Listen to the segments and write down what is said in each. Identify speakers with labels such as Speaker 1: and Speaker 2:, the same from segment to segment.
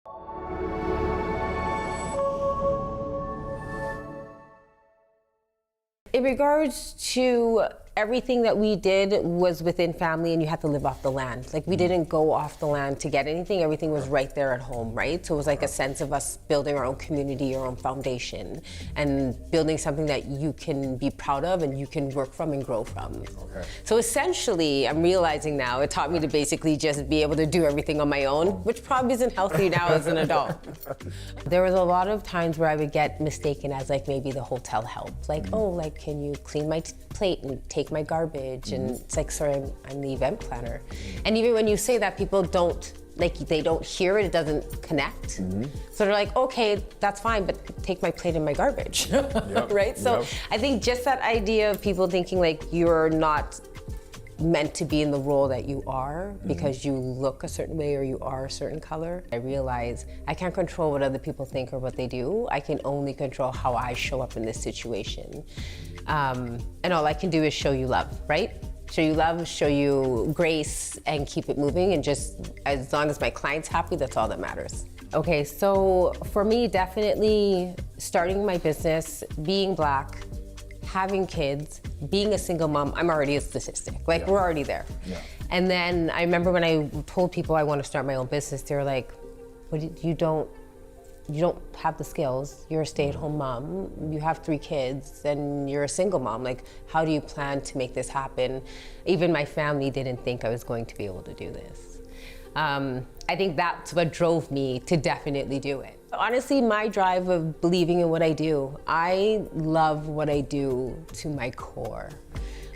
Speaker 1: In regards to everything that we did was within family, and you had to live off the land. Like, we didn't go off the land to get anything. Everything was right there at home, right? So it was like a sense of us building our own community, our own foundation, and building something that you can be proud of and you can work from and grow from.
Speaker 2: Okay.
Speaker 1: So essentially, I'm realizing now, it taught me to basically just be able to do everything on my own, which probably isn't healthy now as an adult. There was a lot of times where I would get mistaken as like maybe the hotel help. Like, oh, like, can you clean my plate and take my garbage? And it's like, sorry, I'm the event planner. And even when you say that, people don't, like, they don't hear it, it doesn't connect. So they're like, okay, that's fine, but take my plate and my garbage, right? So I think just that idea of people thinking like you're not meant to be in the role that you are because you look a certain way or you are a certain color. I realize I can't control what other people think or what they do. I can only control how I show up in this situation. And all I can do is show you love, right? Show you love, show you grace, and keep it moving. And just as long as my client's happy, that's all that matters. Okay, so for me, definitely starting my business, being Black, having kids, being a single mom, I'm already a statistic. Like, we're already there. And then I remember when I told people I want to start my own business, they were like, "What, you don't have the skills. You're a stay-at-home mom. You have 3 kids, and you're a single mom. Like, how do you plan to make this happen?" Even my family didn't think I was going to be able to do this. I think that's what drove me to definitely do it. Honestly, my drive of believing in what I do, I love what I do to my core.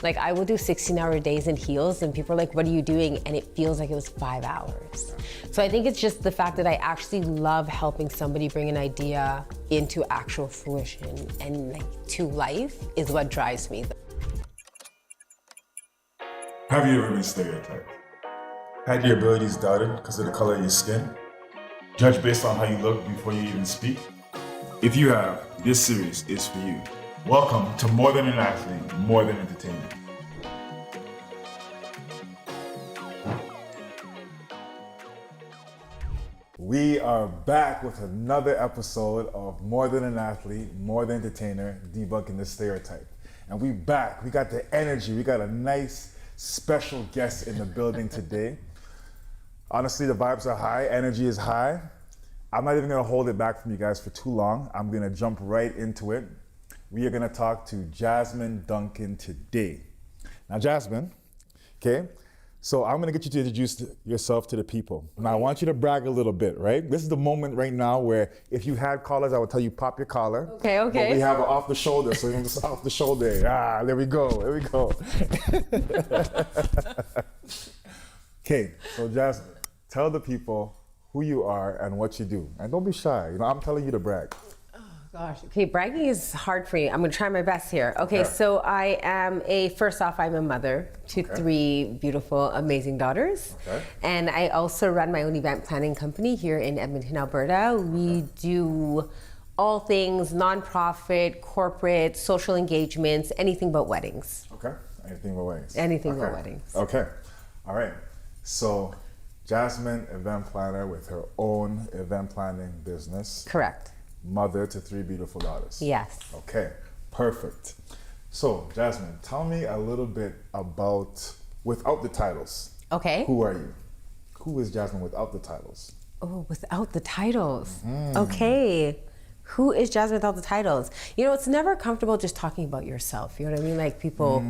Speaker 1: Like, I will do 16-hour days in heels, and people are like, "What are you doing?" And it feels like it was 5 hours. So I think it's just the fact that I actually love helping somebody bring an idea into actual fruition and like to life is what drives me.
Speaker 2: Have you ever been stereotyped? Had your abilities doubted because of the color of your skin? Judged based on how you look before you even speak? If you have, this series is for you. Welcome to More Than an Athlete, More Than Entertainment. We are back with another episode of More Than an Athlete, More Than Entertainer, debunking the stereotype. And we back, we got the energy, we got a nice special guest in the building today. Honestly, the vibes are high, energy is high. I'm not even gonna hold it back from you guys for too long. I'm gonna jump right into it. We are gonna talk to Jasmine Duncan today. Now, Jasmine, okay? So I'm gonna get you to introduce yourself to the people. Now I want you to brag a little bit, right? This is the moment right now where if you had collars, I would tell you pop your collar.
Speaker 1: Okay.
Speaker 2: But we have it off the shoulder, so you're just off the shoulder. Ah, there we go. Okay, so Jasmine, tell the people who you are and what you do. And don't be shy, I'm telling you to brag.
Speaker 1: Gosh, okay, bragging is hard for you. I'm gonna try my best here. Okay, so I am first off, I'm a mother to 3 beautiful, amazing daughters. And I also run my own event planning company here in Edmonton, Alberta. We do all things nonprofit, corporate, social engagements, anything but weddings.
Speaker 2: Okay, anything but weddings.
Speaker 1: Anything but weddings.
Speaker 2: Okay, all right. So Jasmine, event planner with her own event planning business.
Speaker 1: Correct.
Speaker 2: Mother to 3 beautiful daughters.
Speaker 1: Yes.
Speaker 2: Okay, perfect. So, Jasmine, tell me a little bit about, without the titles.
Speaker 1: Okay.
Speaker 2: Who are you? Who is Jasmine without the titles?
Speaker 1: Oh, without the titles. Okay. Who is Jasmine without the titles? It's never comfortable just talking about yourself. You know what I mean? Like, people,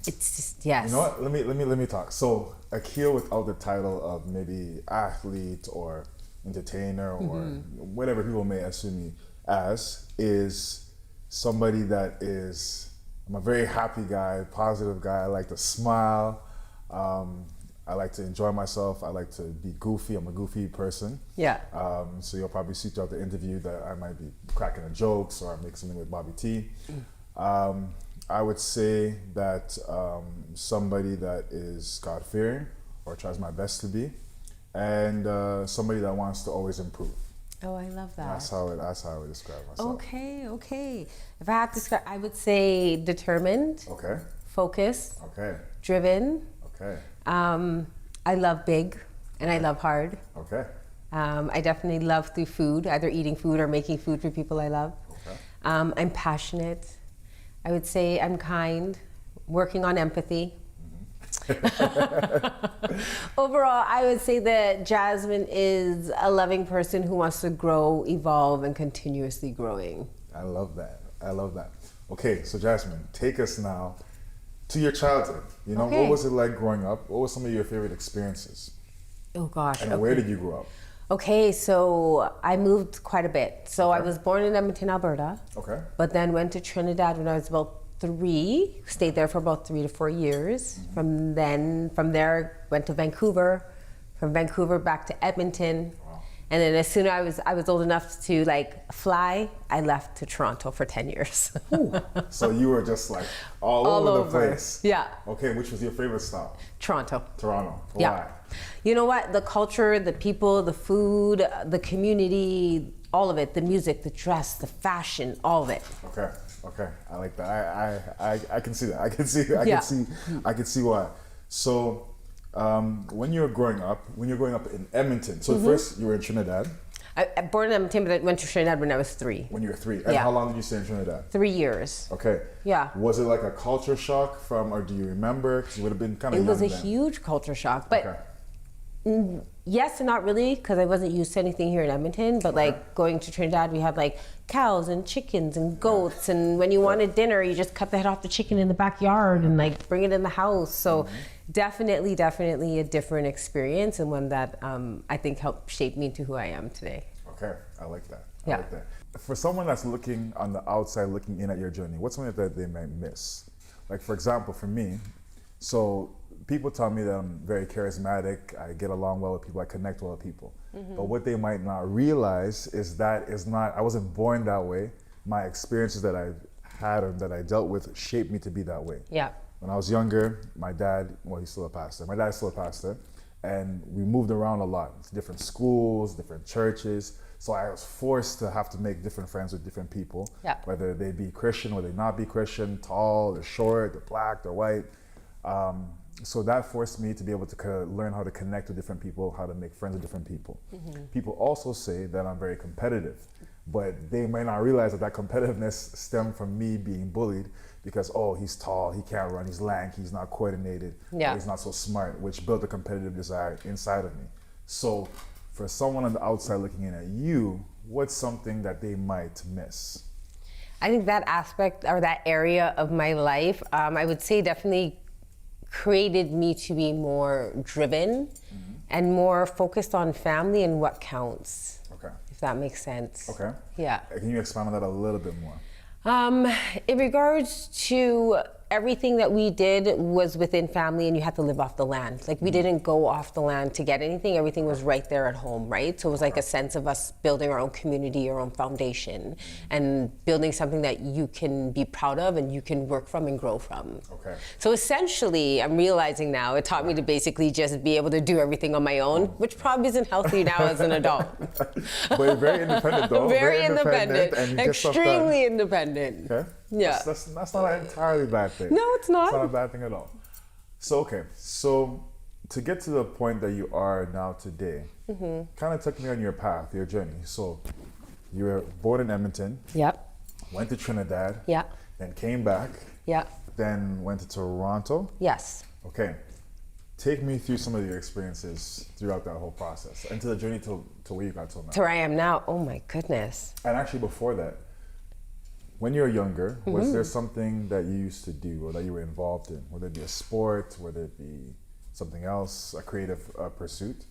Speaker 1: it's just, yes.
Speaker 2: You know what? Let me talk. So, Akil without the title of maybe athlete or entertainer or whatever people may assume me as, is somebody that is, I'm a very happy guy, positive guy. I like to smile. I like to enjoy myself. I like to be goofy. I'm a goofy person.
Speaker 1: Yeah.
Speaker 2: So you'll probably see throughout the interview that I might be cracking a jokes or make something with Bobby T. I would say that somebody that is God-fearing or tries my best to be, and somebody that wants to always improve.
Speaker 1: Oh, I love that.
Speaker 2: That's how I would describe myself.
Speaker 1: Okay. If I had to describe, I would say determined.
Speaker 2: Okay.
Speaker 1: Focused.
Speaker 2: Okay.
Speaker 1: Driven.
Speaker 2: Okay.
Speaker 1: I love big and I love hard.
Speaker 2: Okay.
Speaker 1: I definitely love through food, either eating food or making food for people I love.
Speaker 2: Okay.
Speaker 1: I'm passionate. I would say I'm kind, working on empathy. Overall, I would say that Jasmine is a loving person who wants to grow, evolve, and continuously growing.
Speaker 2: I love that. I love that. Okay, so Jasmine, take us now to your childhood. You know,
Speaker 1: Okay.
Speaker 2: what was it like growing up? What were some of your favorite experiences?
Speaker 1: Oh gosh.
Speaker 2: And where did you grow up?
Speaker 1: Okay, so I moved quite a bit. So I
Speaker 2: Okay.
Speaker 1: was born in Edmonton, Alberta,
Speaker 2: Okay.
Speaker 1: but then went to Trinidad when I was about 3, stayed there for about 3 to 4 years. From there, went to Vancouver, from Vancouver back to Edmonton.
Speaker 2: Wow.
Speaker 1: And then as soon as I was old enough to like fly, I left to Toronto for 10 years.
Speaker 2: So you were just like all over the place.
Speaker 1: Yeah.
Speaker 2: Okay, which was your favorite stop?
Speaker 1: Toronto.
Speaker 2: Toronto. Why?
Speaker 1: Yeah. You know what? The culture, the people, the food, the community, all of it, the music, the dress, the fashion, all of it.
Speaker 2: Okay. Okay. I like that. I can see that. I can see why. So when you were growing up in Edmonton, so first you were in Trinidad.
Speaker 1: I born in Edmonton, but I went to Trinidad when I was 3.
Speaker 2: When you were 3. And
Speaker 1: Yeah.
Speaker 2: how long did you stay in Trinidad?
Speaker 1: 3 years.
Speaker 2: Okay.
Speaker 1: Yeah.
Speaker 2: Was it like a culture shock or do you remember? Because you would have been kind of
Speaker 1: It
Speaker 2: young
Speaker 1: was a
Speaker 2: then.
Speaker 1: huge culture shock, but
Speaker 2: Okay.
Speaker 1: yes and not really, because I wasn't used to anything here in Edmonton. But like going to Trinidad, we had like cows and chickens and goats, and when you wanted dinner, you just cut the head off the chicken in the backyard and like bring it in the house. So definitely a different experience, and one that I think helped shape me to who I am today.
Speaker 2: Okay, I like that.
Speaker 1: Yeah.
Speaker 2: I like that. For someone that's looking on the outside, looking in at your journey, what's something that they might miss? Like, for example, for me, so people tell me that I'm very charismatic, I get along well with people, I connect well with people. But what they might not realize is I wasn't born that way. My experiences that I had or that I dealt with shaped me to be that way.
Speaker 1: Yeah.
Speaker 2: When I was younger, my dad, well, he's still a pastor. My dad's still a pastor. And we moved around a lot, different schools, different churches. So I was forced to have to make different friends with different people,
Speaker 1: Yeah.
Speaker 2: whether they be Christian or they not be Christian, tall, they're short, they're black, they're white. So that forced me to be able to learn how to connect with different people, how to make friends with different people. People also say that I'm very competitive, but they might not realize that competitiveness stemmed from me being bullied because, oh, he's tall, he can't run, he's lank, he's not coordinated,
Speaker 1: Yeah.
Speaker 2: or he's not so smart, which built a competitive desire inside of me. So for someone on the outside looking in at you, what's something that they might miss?
Speaker 1: I think that aspect or that area of my life, I would say definitely created me to be more driven and more focused on family and what counts,
Speaker 2: Okay.
Speaker 1: if that makes sense.
Speaker 2: Okay.
Speaker 1: Yeah.
Speaker 2: Can you expand on that a little bit more?
Speaker 1: In regards to everything that we did was within family and you had to live off the land. Like we didn't go off the land to get anything. Everything was right there at home, right? So it was like a sense of us building our own community, our own foundation, and building something that you can be proud of and you can work from and grow from.
Speaker 2: Okay.
Speaker 1: So essentially, I'm realizing now, it taught me to basically just be able to do everything on my own, which probably isn't healthy now as an adult.
Speaker 2: But you're very independent though.
Speaker 1: Very independent,
Speaker 2: and you get stuff done.
Speaker 1: extremely independent.
Speaker 2: Okay.
Speaker 1: Yeah.
Speaker 2: That's not an entirely bad thing.
Speaker 1: No, it's not.
Speaker 2: It's not a bad thing at all. So, okay. So, to get to the point that you are now today, kind of took me on your path, your journey. So, you were born in Edmonton,
Speaker 1: Yep.
Speaker 2: went to Trinidad,
Speaker 1: Yeah.
Speaker 2: then came back,
Speaker 1: Yeah.
Speaker 2: then went to Toronto.
Speaker 1: Yes.
Speaker 2: Okay. Take me through some of your experiences throughout that whole process and to the journey to where you got till now.
Speaker 1: To where I am now. Oh my goodness.
Speaker 2: And actually, before that, when you were younger, was there something that you used to do or that you were involved in? Whether it be a sport, whether it be something else, a creative pursuit?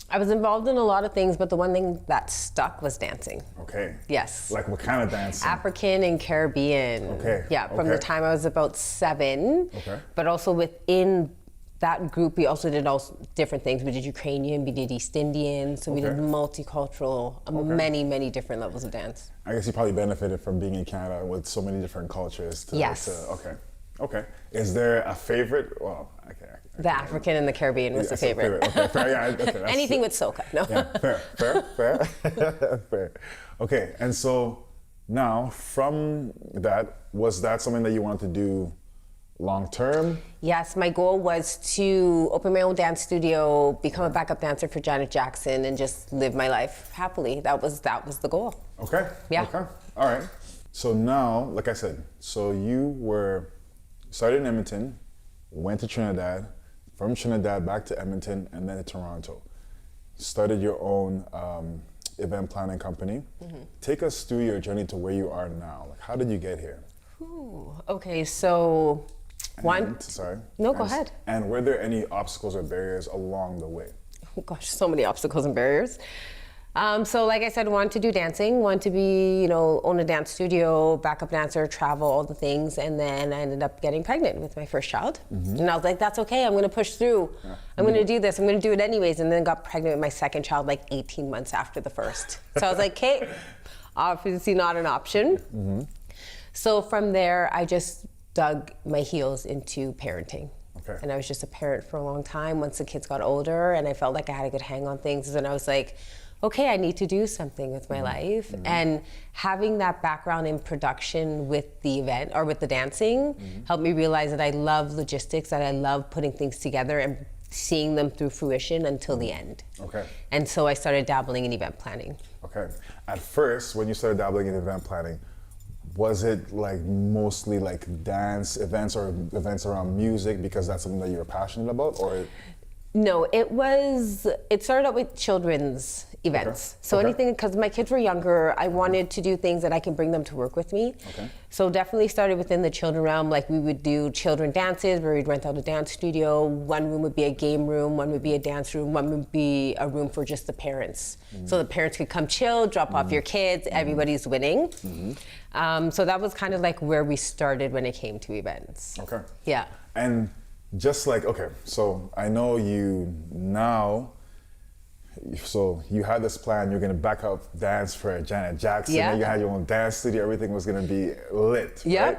Speaker 1: I was involved in a lot of things, but the one thing that stuck was dancing.
Speaker 2: Okay.
Speaker 1: Yes.
Speaker 2: Like what kind of dancing?
Speaker 1: African and Caribbean.
Speaker 2: Okay,
Speaker 1: Yeah, from
Speaker 2: okay.
Speaker 1: the time I was about 7.
Speaker 2: Okay.
Speaker 1: But also within that group, we also did all different things. We did Ukrainian, we did East Indian, so we did
Speaker 2: Okay.
Speaker 1: multicultural, many different levels of dance.
Speaker 3: I guess you probably benefited from being in Canada with so many different cultures.
Speaker 1: Yes.
Speaker 2: Okay.
Speaker 3: Okay. Is there a favorite? Well, okay.
Speaker 1: The African and the Caribbean was the
Speaker 3: That's a
Speaker 1: favorite.
Speaker 3: Okay, fair. Yeah, okay, that's
Speaker 1: Anything with soca, no.
Speaker 3: Yeah, fair.
Speaker 2: Fair. Okay, and so now from that, was that something that you wanted to do
Speaker 3: long term?
Speaker 1: Yes, my goal was to open my own dance studio, become a backup dancer for Janet Jackson, and just live my life happily. That was the goal.
Speaker 3: Okay.
Speaker 1: Yeah.
Speaker 3: Okay. All right. So now, like I said, so you started in Edmonton, went to Trinidad, from Trinidad back to Edmonton, and then to Toronto. Started your own event planning company. Take us through your journey to where you are now. Like, how did you get here?
Speaker 1: Ooh, okay, so
Speaker 3: Sorry.
Speaker 1: No, go ahead.
Speaker 3: And were there any obstacles or barriers along the way?
Speaker 1: Oh gosh, so many obstacles and barriers. So like I said, wanted to do dancing, wanted to be, own a dance studio, backup dancer, travel, all the things. And then I ended up getting pregnant with my first child. And I was like, that's okay, I'm gonna push through. Yeah. I'm gonna do this, I'm gonna do it anyways. And then got pregnant with my second child like 18 months after the first. So I was like, okay, obviously not an option. So from there, I just dug my heels into parenting.
Speaker 3: Okay.
Speaker 1: And I was just a parent for a long time. Once the kids got older and I felt like I had a good hang on things, and I was like, okay, I need to do something with my life. And having that background in production with the event or with the dancing helped me realize that I love logistics, that I love putting things together and seeing them through fruition until the end.
Speaker 3: Okay.
Speaker 1: And so I started dabbling in event planning.
Speaker 3: Okay. At first, when you started dabbling in event planning, was it like mostly like dance events or events around music because that's something that you're passionate about, or?
Speaker 1: No, it started out with children's events. So anything, because my kids were younger, I wanted to do things that I can bring them to work with me. So definitely started within the children realm. Like we would do children dances where we'd rent out a dance studio. One room would be a game room, one would be a dance room, one would be a room for just the parents. So the parents could come chill, drop off your kids, everybody's winning. So that was kind of like where we started when it came to events.
Speaker 3: Okay.
Speaker 1: Yeah.
Speaker 3: And just like, okay, so I know you now, so you had this plan, you're gonna back up dance for Janet Jackson, and you had your own dance studio, everything was gonna be lit, right?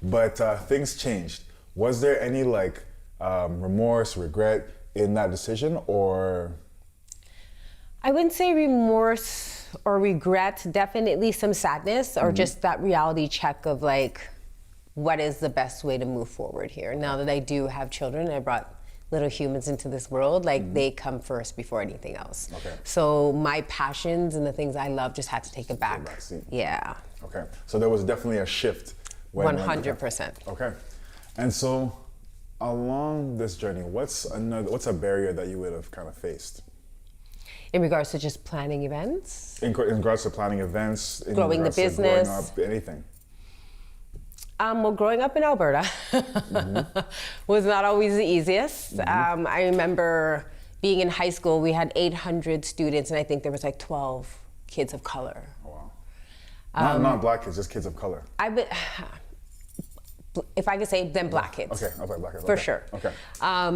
Speaker 3: But things changed. Was there any like remorse, regret in that decision, or? I
Speaker 1: wouldn't say remorse or regret, definitely some sadness or just that reality check of like, what is the best way to move forward here? Now that I do have children, I brought little humans into this world, like they come first before anything else. So my passions and the things I love just had to take a back. Yeah.
Speaker 3: Okay, so there was definitely a shift.
Speaker 1: 100%.
Speaker 3: Okay, and so along this journey, what's a barrier that you would have kind of faced?
Speaker 1: In regards to just planning events?
Speaker 3: In regards to planning events,
Speaker 1: growing the business,
Speaker 3: growing up, anything.
Speaker 1: Well, growing up in Alberta was not always the easiest. I remember being in high school, we had 800 students, and I think there was like 12 kids of color.
Speaker 3: Oh, wow. Not black kids, just kids of color.
Speaker 1: If I could say, then black kids.
Speaker 3: Okay, okay, black kids.
Speaker 1: For sure.
Speaker 3: Okay.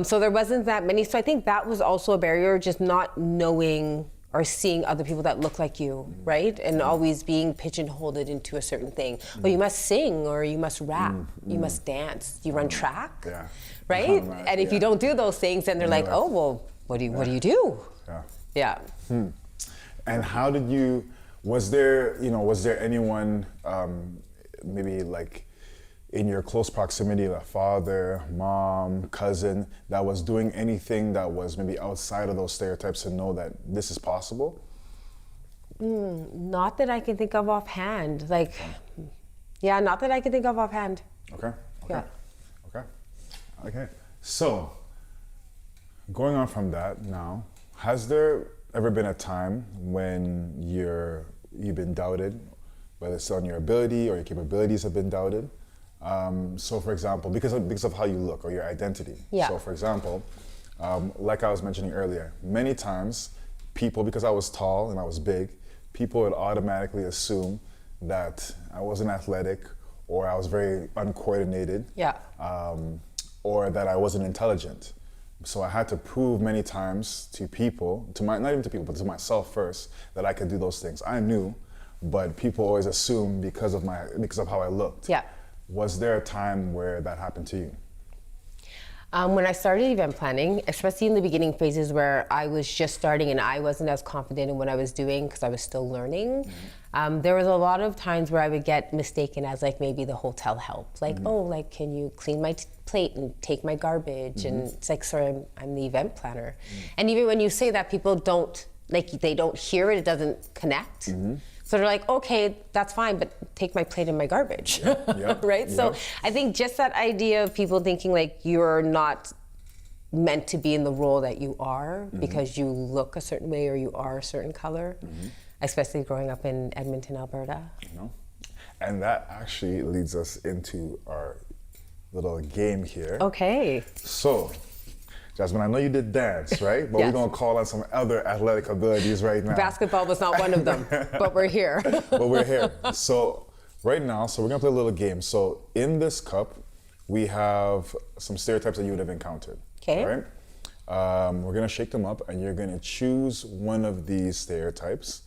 Speaker 1: So there wasn't that many. So I think that was also a barrier, just not knowing or seeing other people that look like you, right? And always being pigeonholed into a certain thing. Well, you must sing, or you must rap, you must dance, you run track, right? And if you don't do those things, then they're like, oh, well, what do you do? Yeah.
Speaker 3: And how did you, was there anyone, maybe like in your close proximity, a father, mom, cousin, that was doing anything that was maybe outside of those stereotypes to know that this is possible?
Speaker 1: Not that I can think of offhand. Not that I can think of offhand.
Speaker 3: Okay. So, going on from that now, has there ever been a time when you've been doubted, whether it's on your ability or your capabilities have been doubted? So for example, because of how you look or your identity. So for example, like I was mentioning earlier, many times people, because I was tall and I was big, people would automatically assume that I wasn't athletic, or I was very uncoordinated, or that I wasn't intelligent. So I had to prove many times to people, not even to people, but to myself first, that I could do those things. I knew, but people always assume because of how I looked. Was there a time where that happened to you?
Speaker 1: When I started event planning, especially in the beginning phases where I was just starting and I wasn't as confident in what I was doing because I was still learning, there was a lot of times where I would get mistaken as like maybe the hotel help. Like, oh, like, can you clean my plate and take my garbage? And it's like, sorry, I'm the event planner. And even when you say that, people don't, like, they don't hear it, it doesn't connect. So they're like, okay, that's fine, but take my plate and my garbage, right? So I think just that idea of people thinking like you're not meant to be in the role that you are because you look a certain way or you are a certain color, especially growing up in Edmonton, Alberta.
Speaker 3: And that actually leads us into our little game here.
Speaker 1: Okay.
Speaker 3: So, Jasmine, I know you did dance, right? But we're gonna call on some other athletic abilities right now.
Speaker 1: Basketball was not one of them, but we're here.
Speaker 3: But we're here. So right now, we're gonna play a little game. So in this cup, we have some stereotypes that you would have encountered.
Speaker 1: Okay.
Speaker 3: Right? We're gonna shake them up and you're gonna choose one of these stereotypes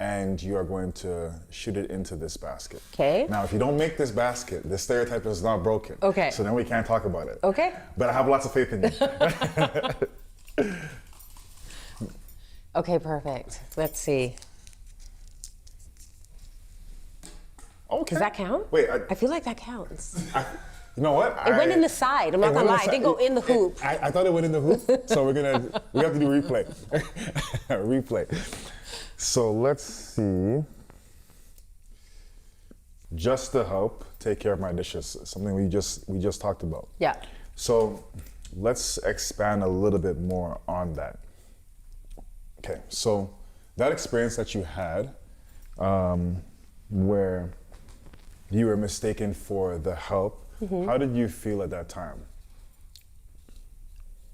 Speaker 3: and you are going to shoot it into this basket.
Speaker 1: Okay.
Speaker 3: Now, if you don't make this basket, this stereotype is not broken.
Speaker 1: Okay.
Speaker 3: So then we can't talk about it.
Speaker 1: Okay.
Speaker 3: But I have lots of faith in you.
Speaker 1: Okay, perfect. Let's see.
Speaker 3: Okay.
Speaker 1: Does that count?
Speaker 3: Wait,
Speaker 1: I feel like that counts.
Speaker 3: You know what?
Speaker 1: It went in the side. I'm not gonna lie. It didn't go in the hoop.
Speaker 3: I thought it went in the hoop. So we have to do replay. Replay. So let's see. Just to help take care of my dishes, something we just talked about.
Speaker 1: Yeah.
Speaker 3: So let's expand a little bit more on that. Okay, so that experience that you had, where you were mistaken for the help, how did you feel at that time?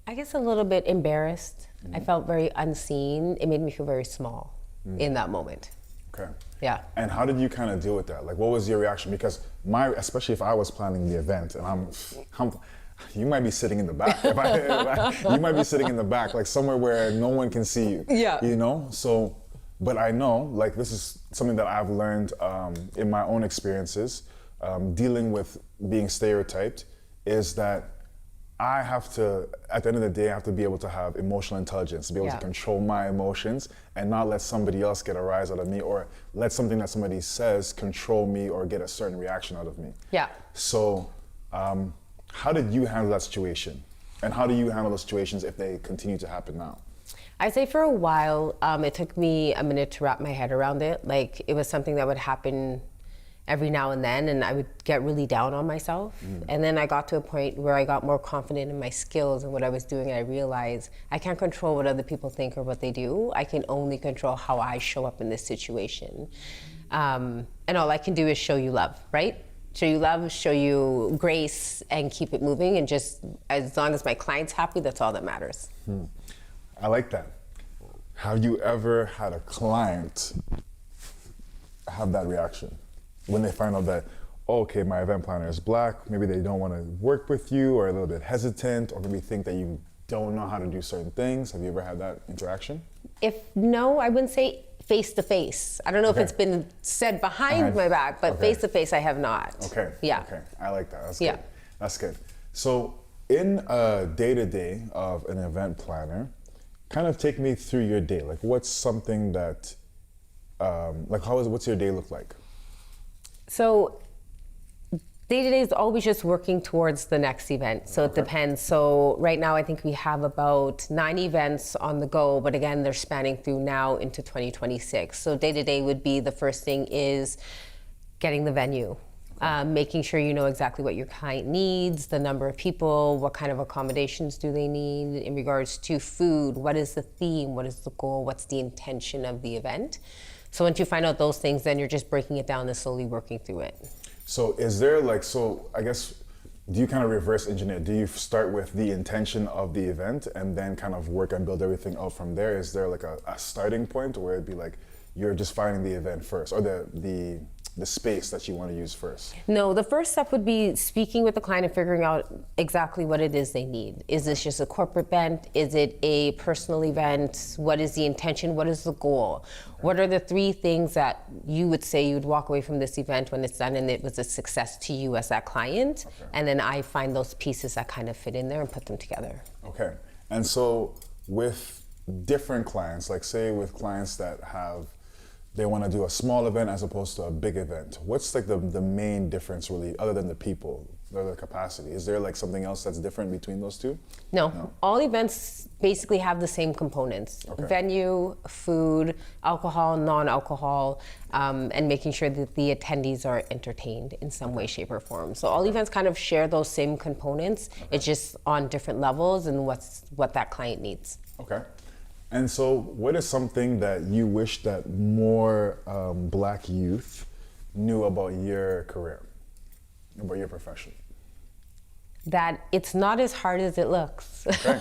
Speaker 1: I guess a little bit embarrassed. I felt very unseen. It made me feel very small in that moment.
Speaker 3: Okay.
Speaker 1: Yeah.
Speaker 3: And how did you kind of deal with that? Like, what was your reaction? Because especially if I was planning the event and you might be sitting in the back. You might be sitting in the back, like somewhere where no one can see you.
Speaker 1: Yeah.
Speaker 3: You know? So, but I know, like, this is something that I've learned in my own experiences, dealing with being stereotyped, is that I have to, at the end of the day, I have to be able to have emotional intelligence, to be able to control my emotions and not let somebody else get a rise out of me or let something that somebody says control me or get a certain reaction out of me.
Speaker 1: Yeah.
Speaker 3: So how did you handle that situation? And how do you handle those situations if they continue to happen now?
Speaker 1: I'd say for a while, it took me a minute to wrap my head around it. Like, it was something that would happen every now and then, and I would get really down on myself. And then I got to a point where I got more confident in my skills and what I was doing, and I realized I can't control what other people think or what they do. I can only control how I show up in this situation. And all I can do is show you love, right? Show you love, show you grace, and keep it moving, and just as long as my client's happy, that's all that matters.
Speaker 3: I like that. Have you ever had a client have that reaction? When they find out that, oh, okay, my event planner is black, maybe they don't want to work with you or a little bit hesitant or maybe think that you don't know how to do certain things. Have you ever had that interaction?
Speaker 1: No, I wouldn't say face to face. I don't know if it's been said behind my back, but face to face I have not.
Speaker 3: Okay.
Speaker 1: Yeah.
Speaker 3: Okay. I like that. That's
Speaker 1: Yeah.
Speaker 3: good. That's good. So in a day-to-day of an event planner, kind of take me through your day. Like, what's something that, what's your day look like?
Speaker 1: So day-to-day is always just working towards the next event. So it depends. So right now I think we have about 9 events on the go, but again, they're spanning through now into 2026. So day-to-day would be, the first thing is getting the venue. Making sure you know exactly what your client needs, the number of people, what kind of accommodations do they need in regards to food, what is the theme, what is the goal, what's the intention of the event. So once you find out those things, then you're just breaking it down and slowly working through it.
Speaker 3: So is there I guess, do you kind of reverse engineer? Do you start with the intention of the event and then kind of work and build everything out from there? Is there like a starting point where it'd be like, you're just finding the event first or the the space that you want to use first?
Speaker 1: No, the first step would be speaking with the client and figuring out exactly what it is they need. Is this just a corporate event? Is it a personal event? What is the intention? What is the goal? What are the 3 things that you would say you'd walk away from this event when it's done and it was a success to you as that client? And then I find those pieces that kind of fit in there and put them together.
Speaker 3: Okay. And so with different clients, like say with clients that they want to do a small event as opposed to a big event, what's like the main difference really, other than the people, or the capacity? Is there like something else that's different between those two?
Speaker 1: No. All events basically have the same components. Venue, food, alcohol, non-alcohol, and making sure that the attendees are entertained in some way, shape, or form. So all events kind of share those same components. It's just on different levels and what that client needs.
Speaker 3: Okay. And so what is something that you wish that more Black youth knew about your career, about your profession?
Speaker 1: That it's not as hard as it looks.
Speaker 3: Okay.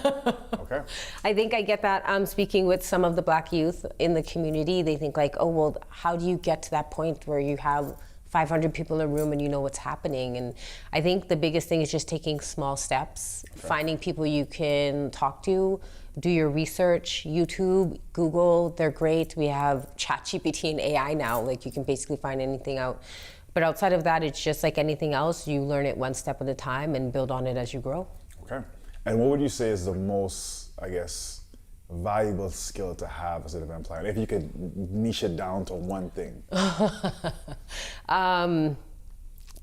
Speaker 3: Okay.
Speaker 1: I think I get that speaking with some of the Black youth in the community. They think like, oh, well, how do you get to that point where you have 500 people in a room and you know what's happening? And I think the biggest thing is just taking small steps, finding people you can talk to, do your research, YouTube, Google, they're great. We have ChatGPT and AI now, like you can basically find anything out. But outside of that, it's just like anything else, you learn it one step at a time and build on it as you grow.
Speaker 3: Okay. And what would you say is the most, I guess, valuable skill to have as an event planner, if you could niche it down to one thing?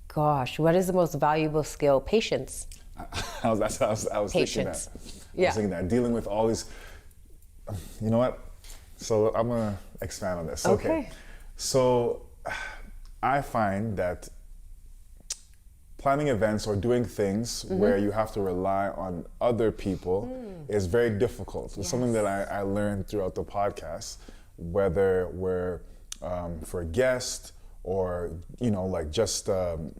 Speaker 1: Gosh, what is the most valuable skill? Patience.
Speaker 3: I was thinking that. I was thinking that, dealing with all these, you know what? So I'm gonna expand on this. Okay. So I find that planning events or doing things where you have to rely on other people is very difficult. It's something that I learned throughout the podcast, whether we're for a guest or, you know, like just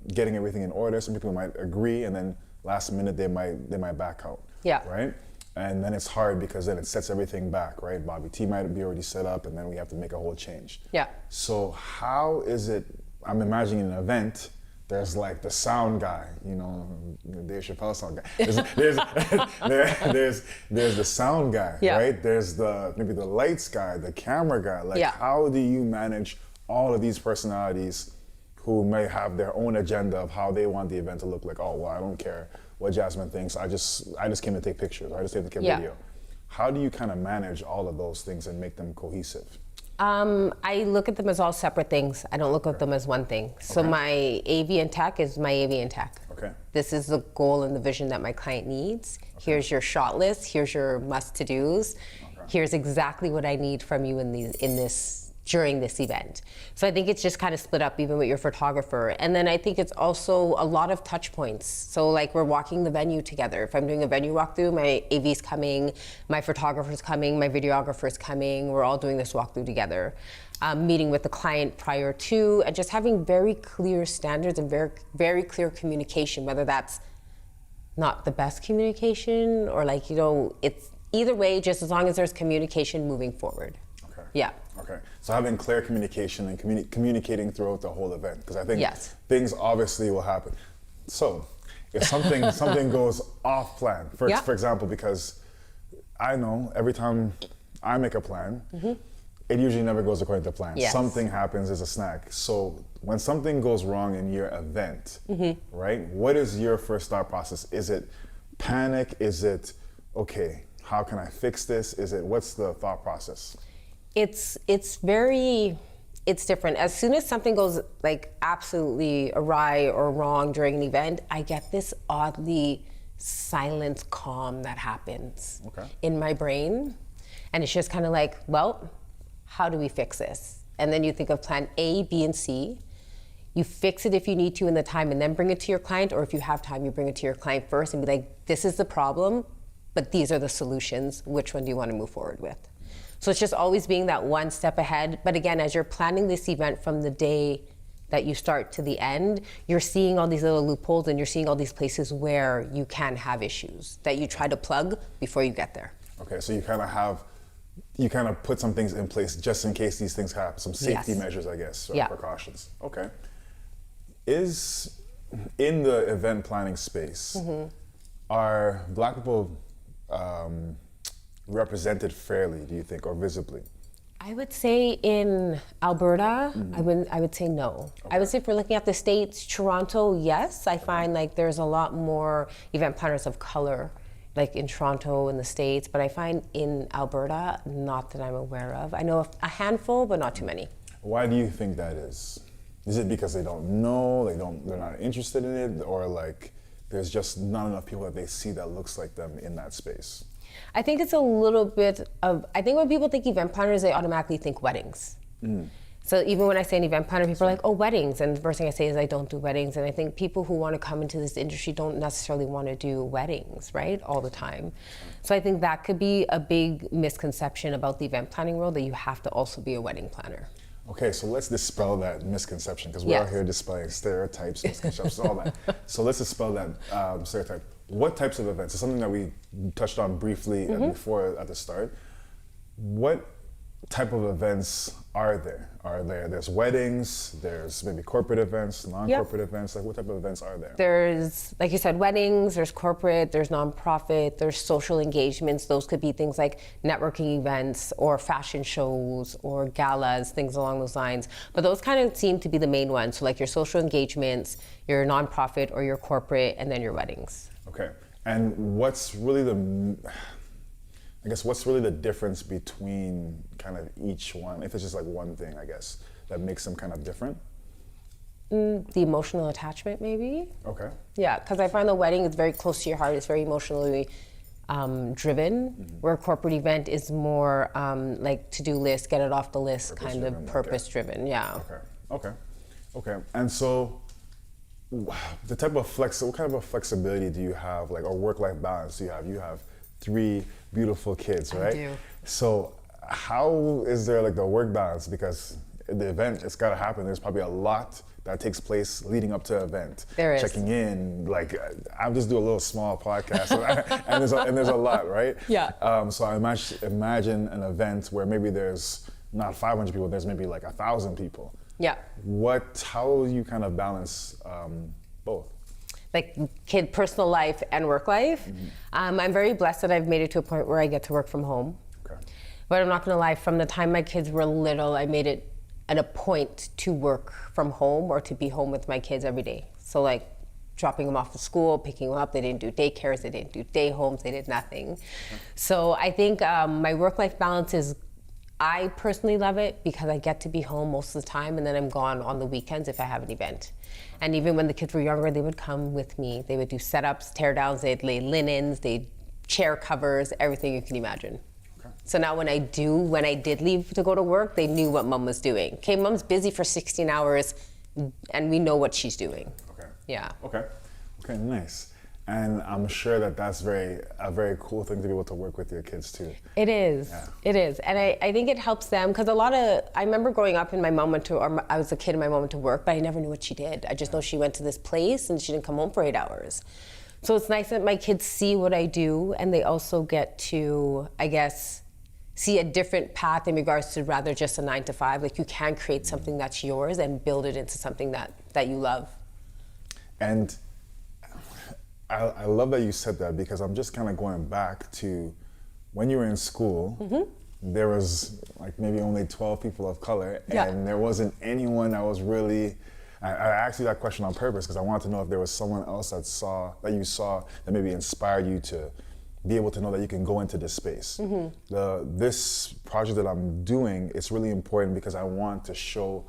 Speaker 3: getting everything in order. Some people might agree and then last minute they might back out. Yeah. Right? And then it's hard because then it sets everything back, right? Bobby T might be already set up and then we have to make a whole change. Yeah. So how is it, I'm imagining an event, there's like the sound guy, you know, the Dave Chappelle sound guy. There's the sound guy, right? There's maybe the lights guy, the camera guy. Like how do you manage all of these personalities who may have their own agenda of how they want the event to look like? Oh, well, I don't care what Jasmine thinks. I just came to take pictures. I just came to take video. How do you kind of manage all of those things and make them cohesive?
Speaker 1: I look at them as all separate things. I don't look at them as one thing. So my AV and tech is my AV and tech. Okay. This is the goal and the vision that my client needs. Here's your shot list. Here's your must-to-dos. Here's exactly what I need from you during this event. So I think it's just kind of split up even with your photographer. And then I think it's also a lot of touch points. So like we're walking the venue together. If I'm doing a venue walkthrough, my AV's coming, my photographer's coming, my videographer's coming. We're all doing this walkthrough together. Meeting with the client prior to, and just having very clear standards and very, very clear communication, whether that's not the best communication or like, you know, it's either way, just as long as there's communication moving forward. Okay. Yeah.
Speaker 3: Okay, so having clear communication and communicating throughout the whole event, because I think things obviously will happen. So, if something goes off plan, for example, because I know every time I make a plan, it usually never goes according to plan. Something happens as a snack. So when something goes wrong in your event, right? What is your first thought process? Is it panic? Is it okay? How can I fix this? What's the thought process?
Speaker 1: It's different. As soon as something goes like absolutely awry or wrong during an event, I get this oddly silent calm that happens in my brain. And it's just kind of like, well, how do we fix this? And then you think of plan A, B, and C. You fix it if you need to in the time and then bring it to your client, or if you have time, you bring it to your client first and be like, this is the problem, but these are the solutions. Which one do you want to move forward with? So it's just always being that one step ahead. But again, as you're planning this event from the day that you start to the end, you're seeing all these little loopholes and you're seeing all these places where you can have issues that you try to plug before you get there.
Speaker 3: Okay, so you kind of have you kind of put some things in place just in case these things happen, some safety
Speaker 1: Yes.
Speaker 3: measures, I guess, or
Speaker 1: Yeah.
Speaker 3: precautions. Okay. Is in the event planning space, are Black people represented fairly, do you think, or visibly?
Speaker 1: I would say in Alberta, I would say no. I would say if we're looking at the States, Toronto, yes. I find like there's a lot more event planners of color, like in Toronto in the States, but I find in Alberta, not that I'm aware of. I know a handful, but not too many.
Speaker 3: Why do you think that is? Is it because they don't know, they're not interested in it, or like there's just not enough people that they see that looks like them in that space?
Speaker 1: I think it's a little bit of, I think when people think event planners, they automatically think weddings. So even when I say an event planner, people are like, oh, weddings. And the first thing I say is I don't do weddings. And I think people who want to come into this industry don't necessarily want to do weddings, right, all the time. So I think that could be a big misconception about the event planning world, that you have to also be a wedding planner.
Speaker 3: Okay, so let's dispel that misconception, because we're out here dispelling stereotypes, misconceptions, all that. So let's dispel that stereotype. What types of events? It's something that we touched on briefly before at the start. What type of events are there? There's weddings, there's maybe corporate events, non-corporate events. Like what type of events are there?
Speaker 1: There's, like you said, weddings, there's corporate, there's nonprofit, there's social engagements. Those could be things like networking events or fashion shows or galas, things along those lines. But those kind of seem to be the main ones. So like your social engagements, your nonprofit or your corporate, and then your weddings.
Speaker 3: Okay, and what's really what's really the difference between kind of each one, if it's just like one thing, I guess, that makes them kind of different?
Speaker 1: The emotional attachment, maybe?
Speaker 3: Okay.
Speaker 1: Yeah, because I find the wedding is very close to your heart. It's very emotionally driven, where a corporate event is more like to-do list, get it off the list, kind of purpose-driven, yeah.
Speaker 3: Okay. And so, the type of what kind of a flexibility do you have, like, or work-life balance do you have? You have 3 beautiful kids, right?
Speaker 1: I do.
Speaker 3: So how is there like the work balance? Because the event, it's gotta happen. There's probably a lot that takes place leading up to the event.
Speaker 1: There is.
Speaker 3: Checking in, like I'll just do a little small podcast and there's a lot, right?
Speaker 1: Yeah.
Speaker 3: So I imagine an event where maybe there's not 500 people, there's maybe like 1,000 people.
Speaker 1: Yeah.
Speaker 3: How you kind of balance both?
Speaker 1: Like kid personal life and work life. I'm very blessed that I've made it to a point where I get to work from home.
Speaker 3: Okay.
Speaker 1: But I'm not gonna lie, from the time my kids were little, I made it at a point to work from home or to be home with my kids every day. So like dropping them off to school, picking them up, they didn't do daycares, they didn't do day homes, they did nothing. So I think my work-life balance is, I personally love it because I get to be home most of the time, and then I'm gone on the weekends if I have an event. And even when the kids were younger, they would come with me. They would do setups, tear downs, they'd lay linens, they'd chair covers, everything you can imagine. Okay. So now when I did leave to go to work, they knew what mom was doing. Okay, mom's busy for 16 hours and we know what she's doing.
Speaker 3: Okay.
Speaker 1: Yeah.
Speaker 3: Okay, nice. And I'm sure that's a very cool thing to be able to work with your kids too.
Speaker 1: It is. Yeah. It is. And I think it helps them because I remember growing up and my mom I was a kid and my mom went to work, but I never knew what she did. I just know she went to this place and she didn't come home for 8 hours. So it's nice that my kids see what I do and they also get to, I guess, see a different path in regards to rather just a 9 to 5. Like you can create something that's yours and build it into something that you love.
Speaker 3: And I love that you said that because I'm just kind of going back to when you were in school, there was like maybe only 12 people of color and there wasn't anyone that was really, I asked you that question on purpose because I wanted to know if there was someone else that you saw that maybe inspired you to be able to know that you can go into this space. This project that I'm doing, it's really important because I want to show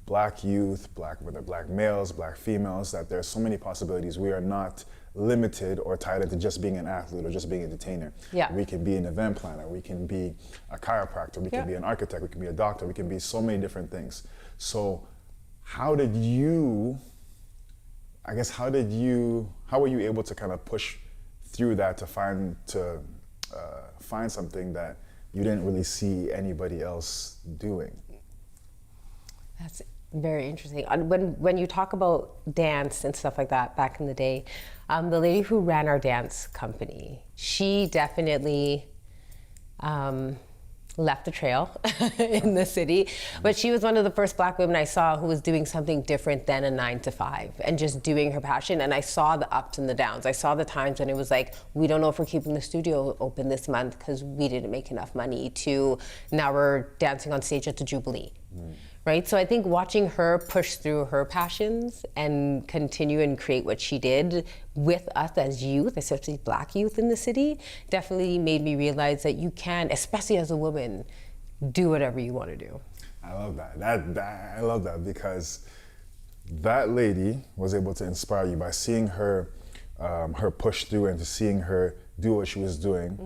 Speaker 3: Black youth, whether Black males, Black females, that there's so many possibilities. We are not limited or tied into just being an athlete or just being an entertainer.
Speaker 1: Yeah.
Speaker 3: We can be an event planner, we can be a chiropractor, we can be an architect, we can be a doctor, we can be so many different things. So how were you able to kind of push through that to find something that you didn't really see anybody else doing?
Speaker 1: That's very interesting. When you talk about dance and stuff like that back in the day, the lady who ran our dance company, she definitely left a trail in the city. But she was one of the first Black women I saw who was doing something different than a 9-to-5 and just doing her passion. And I saw the ups and the downs. I saw the times when it was like, we don't know if we're keeping the studio open this month because we didn't make enough money, to now we're dancing on stage at the Jubilee. Right? So I think watching her push through her passions and continue and create what she did with us as youth, especially Black youth in the city, definitely made me realize that you can, especially as a woman, do whatever you want to do.
Speaker 3: I love that. I love that, because that lady was able to inspire you by seeing her her push through and to seeing her do what she was doing.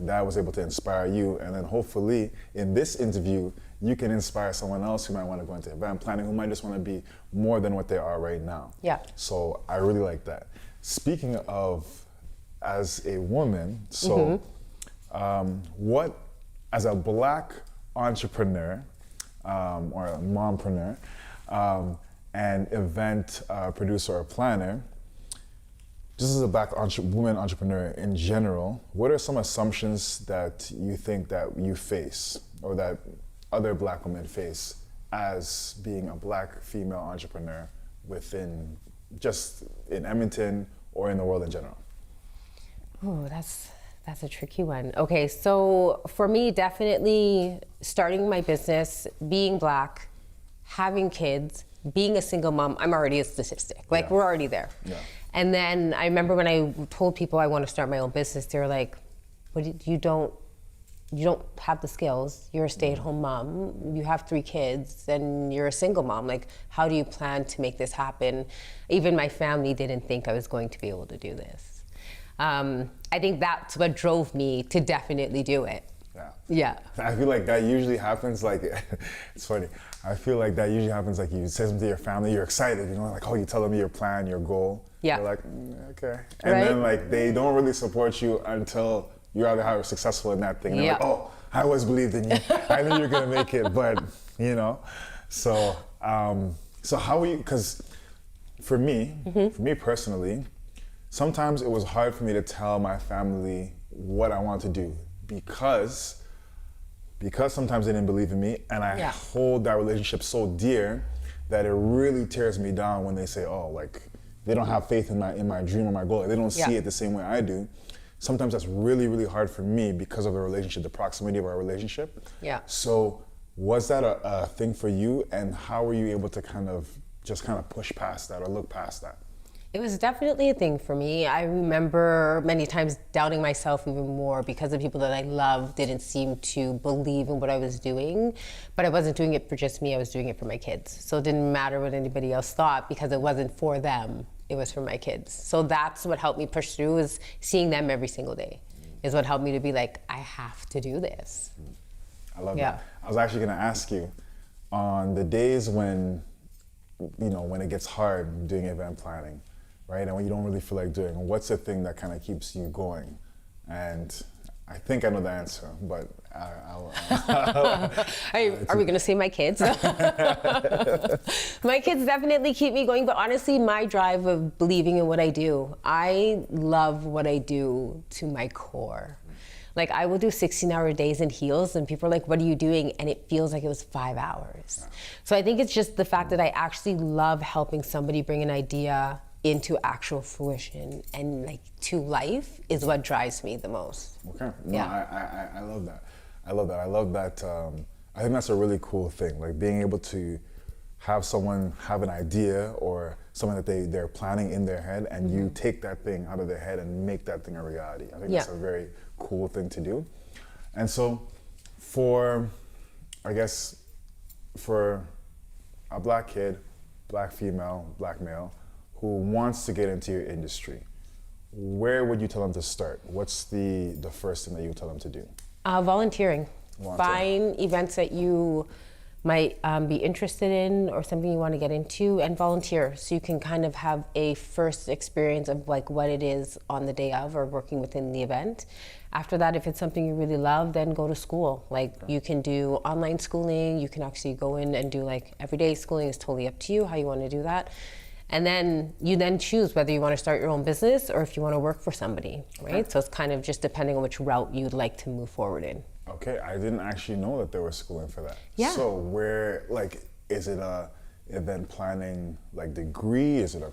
Speaker 3: That was able to inspire you, and then hopefully in this interview you can inspire someone else who might want to go into event planning, who might just want to be more than what they are right now.
Speaker 1: Yeah.
Speaker 3: So I really like that. Speaking of as a woman, so what, as a Black entrepreneur or a mompreneur and event producer or planner, just as a Black woman entrepreneur in general, what are some assumptions that you think that you face or that other Black women face as being a Black female entrepreneur within, just in Edmonton or in the world in general?
Speaker 1: Oh, that's a tricky one. Okay, so for me, definitely starting my business, being Black, having kids, being a single mom, I'm already a statistic. Like, we're already there.
Speaker 3: Yeah.
Speaker 1: And then I remember when I told people I want to start my own business, they were like, "What? You don't have the skills. You're a stay-at-home mom. You have 3 kids, and you're a single mom. Like, how do you plan to make this happen?" Even my family didn't think I was going to be able to do this. I think that's what drove me to definitely do it. Yeah.
Speaker 3: I feel like that usually happens, like, it's funny. I feel like that usually happens, like, you say something to your family, you're excited, you know, like, oh, you tell them your plan, your goal.
Speaker 1: Yeah.
Speaker 3: You're like, okay. And then, like, they don't really support you until you're either successful in that thing. And they're like, oh, I always believed in you. I knew you were gonna make it, but, you know. So how are you, because for me personally, sometimes it was hard for me to tell my family what I want to do, because sometimes they didn't believe in me, and I hold that relationship so dear that it really tears me down when they say, oh, like, they don't have faith in my dream or my goal. They don't see it the same way I do. Sometimes that's really, really hard for me because of the relationship, the proximity of our relationship.
Speaker 1: Yeah.
Speaker 3: So was that a thing for you, and how were you able to kind of push past that or look past that?
Speaker 1: It was definitely a thing for me. I remember many times doubting myself even more because the people that I loved didn't seem to believe in what I was doing. But I wasn't doing it for just me, I was doing it for my kids. So it didn't matter what anybody else thought, because it wasn't for them, it was for my kids. So that's what helped me push through, is seeing them every single day, is what helped me to be like, I have to do this.
Speaker 3: I love that. I was actually gonna ask you, on the days when, you know, when it gets hard doing event planning, right? And when you don't really feel like doing, what's the thing that kind of keeps you going? And I think I know the answer, but
Speaker 1: are we gonna say my kids? My kids definitely keep me going, but honestly, my drive of believing in what I do, I love what I do to my core. Like, I will do 16-hour days in heels, and people are like, what are you doing? And it feels like it was 5 hours. So I think it's just the fact that I actually love helping somebody bring an idea into actual fruition and, like, to life is what drives me the most.
Speaker 3: Okay. No, I love that. I love that. I think that's a really cool thing, like being able to have someone have an idea or something that they're planning in their head, and you take that thing out of their head and make that thing a reality. I think that's a very cool thing to do. And so for a Black kid, Black female, Black male, who wants to get into your industry, where would you tell them to start? What's the first thing that you would tell them to do?
Speaker 1: Volunteering. Find events that you might be interested in or something you want to get into, and volunteer, so you can kind of have a first experience of, like, what it is on the day of or working within the event. After that, if it's something you really love, then go to school. Like, you can do online schooling, you can actually go in and do, like, everyday schooling. Is totally up to you how you want to do that. And then you choose whether you want to start your own business or if you want to work for somebody, right? So it's kind of just depending on which route you'd like to move forward in.
Speaker 3: Okay, I didn't actually know that there was schooling for that.
Speaker 1: Yeah.
Speaker 3: So where, like, is it a event planning like degree? Is it a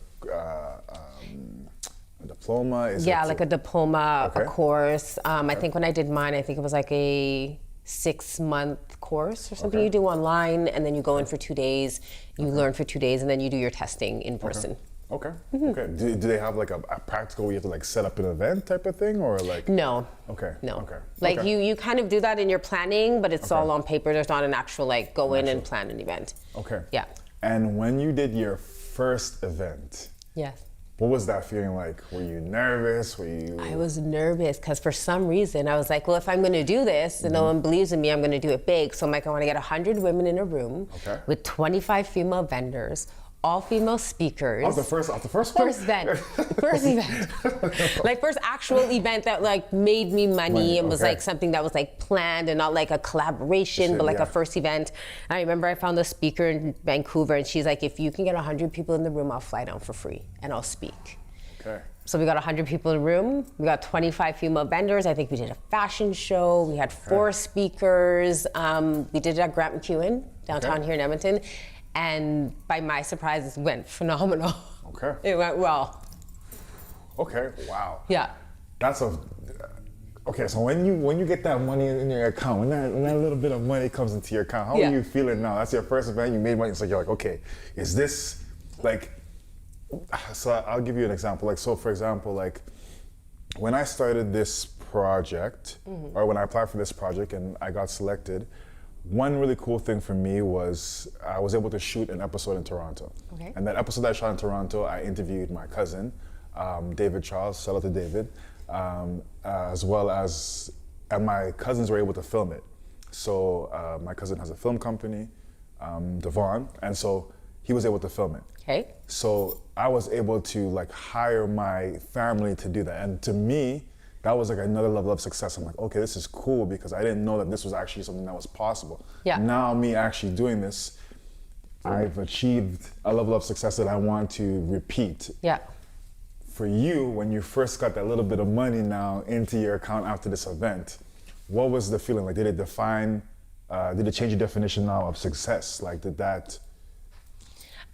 Speaker 3: diploma? Is
Speaker 1: Yeah,
Speaker 3: it
Speaker 1: like a diploma,
Speaker 3: Okay.
Speaker 1: a course. I think when I did mine, I think it was like a 6-month course or something
Speaker 3: Okay.
Speaker 1: you do online, and then you go in for 2 days, you learn for 2 days, and then you do your testing in person.
Speaker 3: Okay. Okay. Do they have like a practical where you have to like set up an event type of thing, or like?
Speaker 1: No.
Speaker 3: Okay.
Speaker 1: No.
Speaker 3: Okay.
Speaker 1: Like
Speaker 3: Okay.
Speaker 1: you kind of do that in your planning, but it's all on paper. There's not an actual like go in and plan an event.
Speaker 3: Okay.
Speaker 1: Yeah.
Speaker 3: And when you did your first event,
Speaker 1: Yes.
Speaker 3: what was that feeling like? Were you nervous? Were you?
Speaker 1: I was nervous because for some reason I was like, well, if I'm going to do this and no one believes in me, I'm going to do it big. So I'm like, I want to get 100 women in a room with 25 female vendors, all female speakers.
Speaker 3: Off the first one?
Speaker 1: First event. Like first actual event that like made me money and was
Speaker 3: okay.
Speaker 1: like something that was like planned and not like a collaboration, but like
Speaker 3: yeah.
Speaker 1: a first event. I remember I found a speaker in Vancouver and she's like, if you can get 100 people in the room, I'll fly down for free and I'll speak.
Speaker 3: Okay.
Speaker 1: So we got 100 people in the room. We got 25 female vendors. I think we did a fashion show. We had 4 speakers. We did it at Grant McEwen downtown here in Edmonton. And by my surprise, it went phenomenal.
Speaker 3: Okay.
Speaker 1: It went well.
Speaker 3: Okay. Wow.
Speaker 1: Yeah.
Speaker 3: That's a. Okay, so when you get that money in your account, when that little bit of money comes into your account, how
Speaker 1: Yeah.
Speaker 3: are you feeling now? That's your first event, you made money. So you're like, okay, is this like? So I'll give you an example. Like, so for example, like when I started this project, or when I applied for this project and I got selected, one really cool thing for me was I was able to shoot an episode in Toronto.
Speaker 1: Okay.
Speaker 3: And that episode that I shot in Toronto, I interviewed my cousin, David Charles, shout out to David, as well as, and my cousins were able to film it. So my cousin has a film company, Devon, and so he was able to film it.
Speaker 1: Okay.
Speaker 3: So I was able to like hire my family to do that. And to me, that was like another level of success. I'm like, okay, this is cool because I didn't know that this was actually something that was possible.
Speaker 1: Yeah.
Speaker 3: Now me actually doing this, I've achieved a level of success that I want to repeat.
Speaker 1: Yeah.
Speaker 3: For you, when you first got that little bit of money now into your account after this event, what was the feeling? Like, did it change your definition now of success? Like, did that?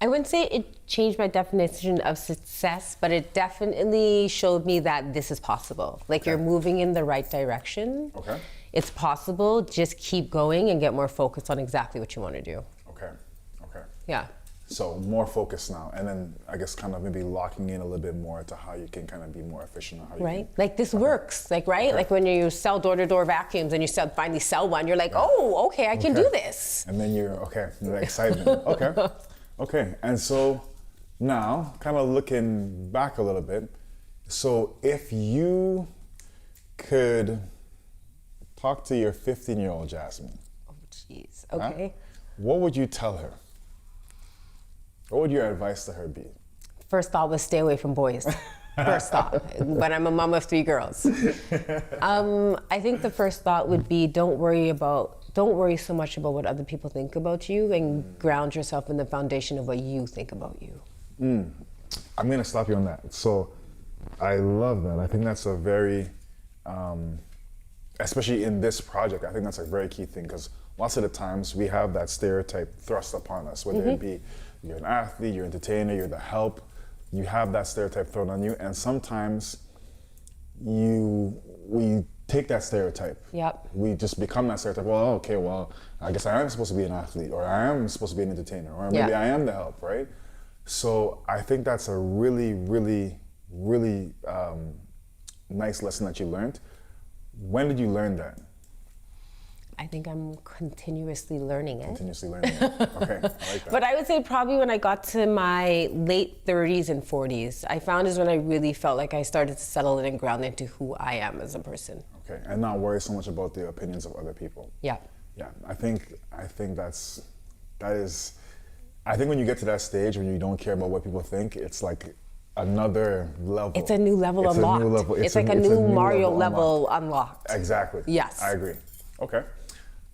Speaker 1: I wouldn't say it changed my definition of success, but it definitely showed me that this is possible. Like you're moving in the right direction.
Speaker 3: Okay.
Speaker 1: It's possible. Just keep going and get more focused on exactly what you want to do.
Speaker 3: Okay. Okay.
Speaker 1: Yeah.
Speaker 3: So more focus now, and then I guess kind of maybe locking in a little bit more to how you can kind of be more efficient. On how you
Speaker 1: Right? Like this works, like, right? Like when you sell door-to-door vacuums and you finally sell one, you're like, oh, okay, I can do this.
Speaker 3: And then you're, okay, the excitement. Okay. Okay. And so now, kind of looking back a little bit, so if you could talk to your 15-year-old Jasmine,
Speaker 1: Oh, jeez. Okay.
Speaker 3: what would you tell her? What would your advice to her be?
Speaker 1: First thought was stay away from boys. First thought. But I'm a mom of 3 girls. I think the first thought would be don't worry so much about what other people think about you and ground yourself in the foundation of what you think about you.
Speaker 3: I'm gonna stop you on that. So I love that. I think that's a very, especially in this project, I think that's a very key thing because lots of the times we have that stereotype thrust upon us, whether it be you're an athlete, you're an entertainer, you're the help, you have that stereotype thrown on you, and sometimes we take that stereotype.
Speaker 1: Yep.
Speaker 3: We just become that stereotype. Well, okay, well, I guess I am supposed to be an athlete, or I am supposed to be an entertainer, or maybe I am the help, right? So I think that's a really, really, really nice lesson that you learned. When did you learn that?
Speaker 1: I think I'm continuously learning it.
Speaker 3: Continuously learning it. Okay, I like that.
Speaker 1: But I would say probably when I got to my late 30s and 40s, I found is when I really felt like I started to settle in and ground into who I am as a person.
Speaker 3: Okay, and not worry so much about the opinions of other people.
Speaker 1: Yeah.
Speaker 3: Yeah, I think when you get to that stage when you don't care about what people think, it's like another level.
Speaker 1: It's a new level unlocked.
Speaker 3: A new level.
Speaker 1: It's like a new Mario level unlocked.
Speaker 3: Exactly.
Speaker 1: Yes.
Speaker 3: I agree. Okay.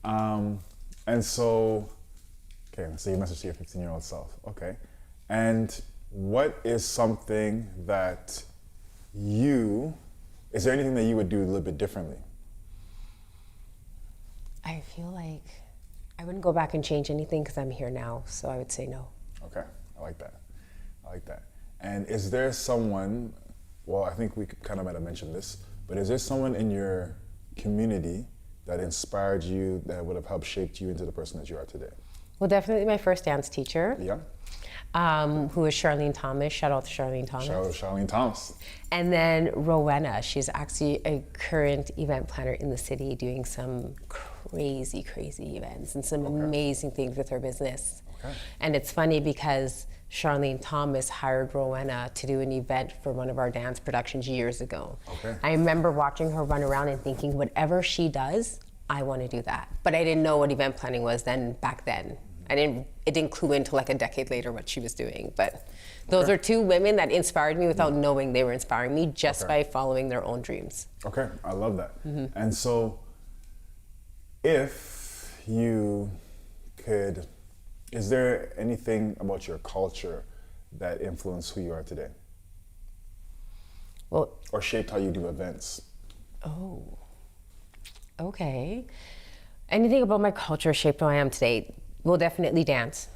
Speaker 3: And so, okay, so your message to your 15-year-old self. Okay. And what is something that is there anything that you would do a little bit differently?
Speaker 1: I feel like I wouldn't go back and change anything because I'm here now. So I would say no.
Speaker 3: Okay, I like that. I like that. And is there someone, well, I think we kind of might have mentioned this, but is there someone in your community that inspired you, that would have helped shape you into the person that you are today?
Speaker 1: Well, definitely my first dance teacher.
Speaker 3: Yeah.
Speaker 1: Who is Charlene Thomas. Shout out to Charlene Thomas.
Speaker 3: Shout out to Charlene Thomas.
Speaker 1: And then Rowena, she's actually a current event planner in the city doing some crazy events and some amazing things with her business.
Speaker 3: Okay.
Speaker 1: And it's funny because Charlene Thomas hired Rowena to do an event for one of our dance productions years ago.
Speaker 3: Okay.
Speaker 1: I remember watching her run around and thinking, whatever she does, I want to do that. But I didn't know what event planning was back then. It didn't clue into like a decade later what she was doing. But those are two women that inspired me without knowing they were inspiring me, just by following their own dreams.
Speaker 3: Okay, I love that. And so if you could, is there anything about your culture that influenced who you are today?
Speaker 1: Well,
Speaker 3: or shaped how you do events?
Speaker 1: Oh, okay. Anything about my culture shaped who I am today? Well, definitely dance.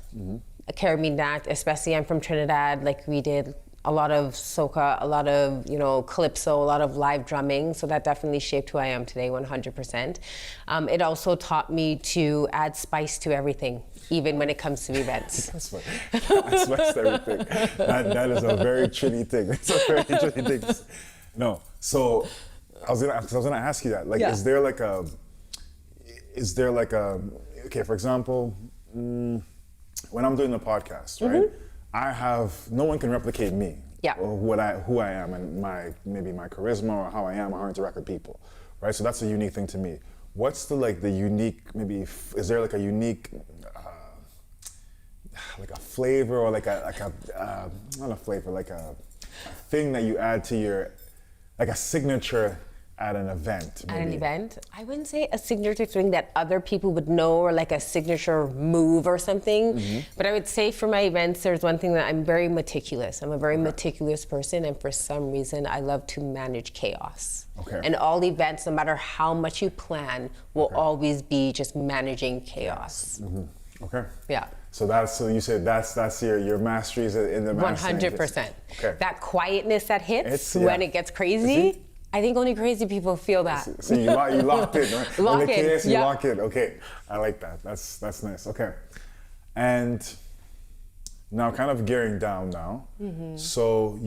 Speaker 1: Caribbean dance, especially I'm from Trinidad, like we did a lot of soca, a lot of, calypso, a lot of live drumming. So that definitely shaped who I am today, 100%. It also taught me to add spice to everything, even when it comes to events.
Speaker 3: That's spice to everything. That is a very Trini thing. It's a very Trini thing. No, so I was gonna ask you that. Like, is there like a, okay, for example, when I'm doing the podcast, right? No one can replicate me, or who I am, and maybe my charisma or how I am, or how I interact with people, right? So that's a unique thing to me. What's the unique, is there like a unique, like a flavor or not a flavor, like a thing that you add to your, like a signature at an event?
Speaker 1: Maybe. At an event? I wouldn't say a signature thing that other people would know, or like a signature move or something. But I would say for my events, there's one thing that I'm very meticulous. I'm a very meticulous person, and for some reason, I love to manage chaos.
Speaker 3: Okay.
Speaker 1: And all events, no matter how much you plan, will always be just managing chaos.
Speaker 3: Okay.
Speaker 1: Yeah.
Speaker 3: So you said that's your masteries in the mastering.
Speaker 1: 100%.
Speaker 3: Okay.
Speaker 1: That quietness that hits when it gets crazy. I think only crazy people feel that.
Speaker 3: So you locked in, right?
Speaker 1: Lock
Speaker 3: in the
Speaker 1: in,
Speaker 3: chaos, you lock in. Okay, I like that. That's nice. Okay, and now kind of gearing down now. So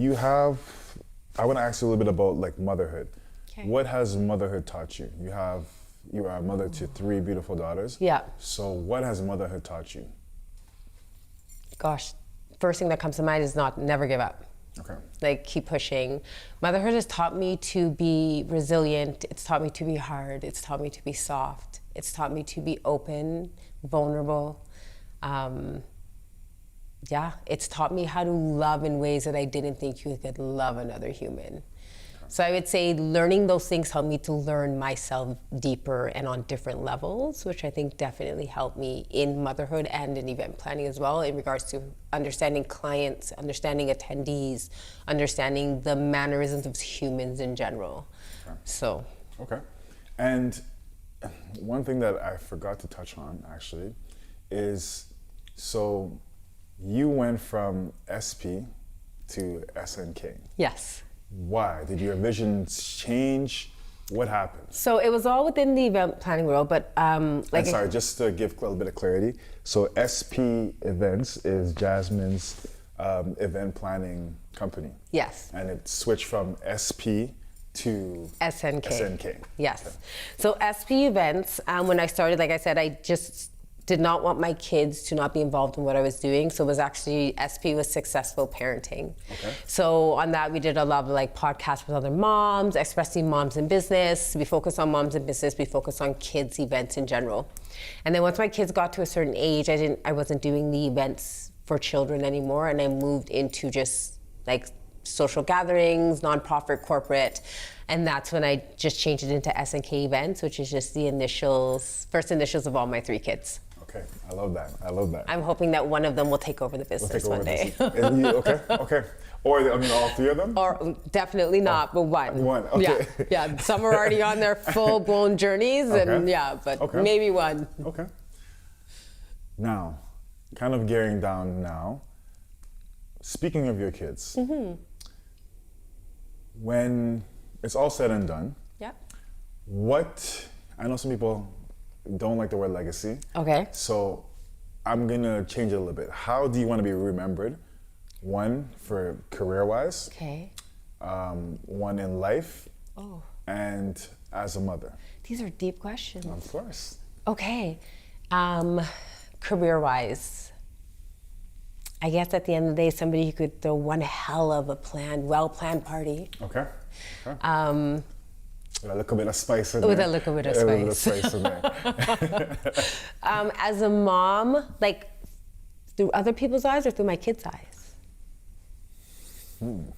Speaker 3: I want to ask you a little bit about like motherhood. Okay. What has motherhood taught you? You are a mother to 3 beautiful daughters.
Speaker 1: Yeah.
Speaker 3: So what has motherhood taught you?
Speaker 1: Gosh, first thing that comes to mind is never give up.
Speaker 3: Okay.
Speaker 1: Like, keep pushing. Motherhood has taught me to be resilient. It's taught me to be hard. It's taught me to be soft. It's taught me to be open, vulnerable. It's taught me how to love in ways that I didn't think you could love another human. So I would say learning those things helped me to learn myself deeper and on different levels, which I think definitely helped me in motherhood and in event planning as well, in regards to understanding clients, understanding attendees, understanding the mannerisms of humans in general.
Speaker 3: Okay. And one thing that I forgot to touch on actually is, so you went from SP to SNK.
Speaker 1: Yes.
Speaker 3: Why? Did your vision change? What happened?
Speaker 1: So it was all within the event planning world, but
Speaker 3: sorry, just to give a little bit of clarity. So SP Events is Jasmine's event planning company.
Speaker 1: Yes.
Speaker 3: And it switched from SP to SNK.
Speaker 1: Yes.
Speaker 3: Okay.
Speaker 1: So SP Events, when I started, like I said, I just did not want my kids to not be involved in what I was doing. So it was actually, SP was Successful Parenting.
Speaker 3: Okay.
Speaker 1: So on that, we did a lot of podcasts with other moms, especially moms in business. We focused on moms in business. We focused on kids events in general. And then once my kids got to a certain age, I wasn't doing the events for children anymore. And I moved into just social gatherings, nonprofit, corporate. And that's when I just changed it into SNK Events, which is just the first initials of all my 3 kids.
Speaker 3: Okay, I love that.
Speaker 1: I'm hoping that one of them will take over the business one day.
Speaker 3: Okay. Or, I mean, all three of them?
Speaker 1: Or definitely not, but one.
Speaker 3: One, okay.
Speaker 1: Yeah. Some are already on their full-blown journeys, and but maybe one.
Speaker 3: Okay. Now, kind of gearing down now, speaking of your kids, when it's all said and done, I know some people don't like the word legacy.
Speaker 1: Okay.
Speaker 3: So I'm gonna change it a little bit. How do you want to be remembered? One, for career-wise.
Speaker 1: Okay.
Speaker 3: One in life.
Speaker 1: Oh.
Speaker 3: And as a mother.
Speaker 1: These are deep questions.
Speaker 3: Of course.
Speaker 1: Okay. Career-wise, I guess at the end of the day, somebody who could throw one hell of a well-planned party.
Speaker 3: Okay. With a little bit of spice in there.
Speaker 1: With a little bit of spice.
Speaker 3: With a spice in there.
Speaker 1: As a mom, like through other people's eyes or through my kids' eyes?
Speaker 3: You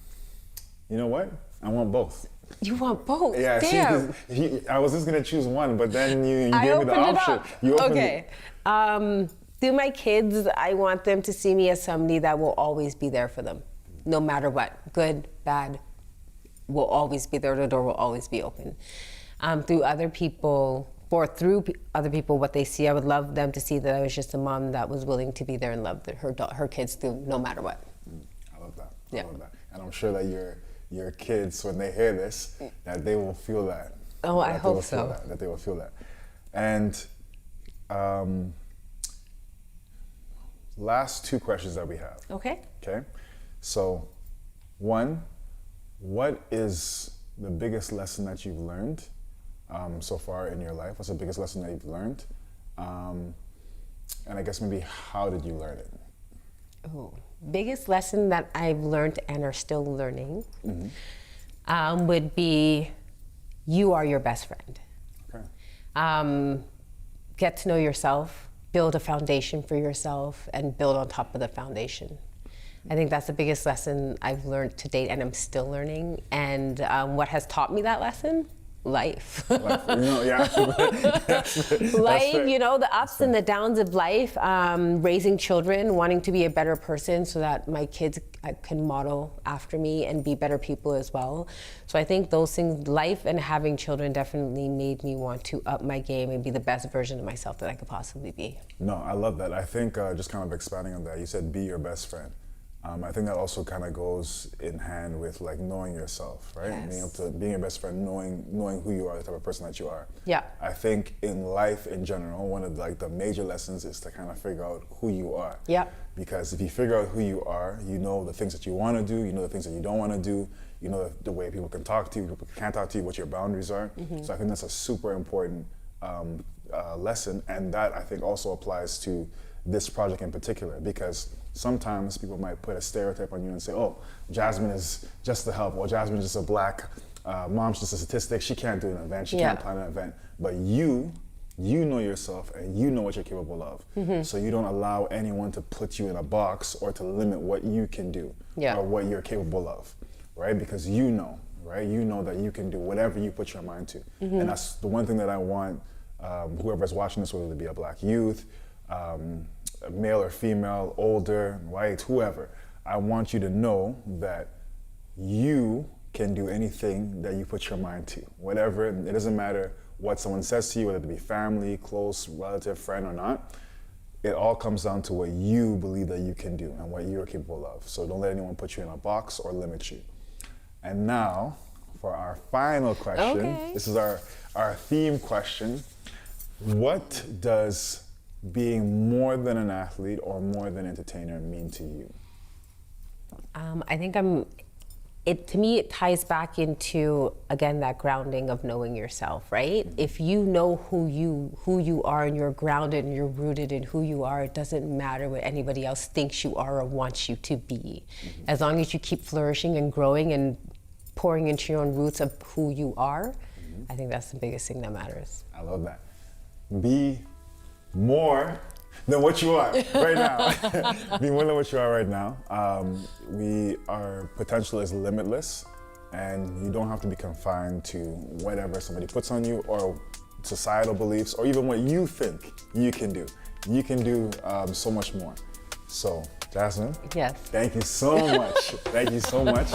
Speaker 3: know what? I want both.
Speaker 1: You want both?
Speaker 3: Yeah,
Speaker 1: damn.
Speaker 3: See, I was just gonna choose one, but then you gave me the option. You opened it.
Speaker 1: Through my kids, I want them to see me as somebody that will always be there for them, no matter what, good, bad, will always be there. The door will always be open. Through other people, what they see, I would love them to see that I was just a mom that was willing to be there and love her kids through no matter what.
Speaker 3: I love that.
Speaker 1: Yeah.
Speaker 3: I love that. And I'm sure that your kids, when they hear this, that they will feel that.
Speaker 1: Oh, I hope so.
Speaker 3: That they will feel that. And last two questions that we have.
Speaker 1: Okay.
Speaker 3: Okay. So, one, what is the biggest lesson that you've learned so far in your life? What's the biggest lesson that you've learned? And I guess maybe how did you learn it?
Speaker 1: Oh, biggest lesson that I've learned and are still learning would be you are your best friend.
Speaker 3: Okay.
Speaker 1: Get to know yourself, build a foundation for yourself, and build on top of the foundation. I think that's the biggest lesson I've learned to date, and I'm still learning. And what has taught me that lesson? Life.
Speaker 3: Life,
Speaker 1: the ups and the downs of life, raising children, wanting to be a better person so that my kids can model after me and be better people as well. So I think those things, life and having children, definitely made me want to up my game and be the best version of myself that I could possibly be.
Speaker 3: No, I love that. I think just kind of expanding on that, you said be your best friend. I think that also kind of goes in hand with like knowing yourself, right?
Speaker 1: Yes.
Speaker 3: Being your best friend, knowing who you are, the type of person that you are.
Speaker 1: Yeah.
Speaker 3: I think in life in general, one of like the major lessons is to kind of figure out who you are.
Speaker 1: Yeah.
Speaker 3: Because if you figure out who you are, you know the things that you want to do, you know the things that you don't want to do, you know the way people can talk to you, people can't talk to you, what your boundaries are. So I think that's a super important lesson, and that I think also applies to this project in particular, because sometimes people might put a stereotype on you and say, oh, Jasmine is just the help, or Jasmine is just a black mom's just a statistic, she can't do an event, she can't plan an event. But you know yourself and you know what you're capable of. So you don't allow anyone to put you in a box or to limit what you can do or what you're capable of, right? Because you know, right? You know that you can do whatever you put your mind to. And that's the one thing that I want whoever's watching this, whether it be a black youth, male or female, older, white, whoever, I want you to know that you can do anything that you put your mind to. Whatever, it doesn't matter what someone says to you, whether it be family, close, relative, friend or not. It all comes down to what you believe that you can do and what you're capable of. So don't let anyone put you in a box or limit you. And now, for our final question, this is our theme question. What does being more than an athlete or more than an entertainer mean to you?
Speaker 1: I think to me, it ties back into, again, that grounding of knowing yourself, right? If you know who you are and you're grounded and you're rooted in who you are, it doesn't matter what anybody else thinks you are or wants you to be. As long as you keep flourishing and growing and pouring into your own roots of who you are, I think that's the biggest thing that matters.
Speaker 3: I love that. Be more than what you are right now. Be more than what you are right now. Our potential is limitless, and you don't have to be confined to whatever somebody puts on you or societal beliefs or even what you think you can do. You can do so much more. So Jasmine,
Speaker 1: Yes.
Speaker 3: thank you so much. Thank you so much.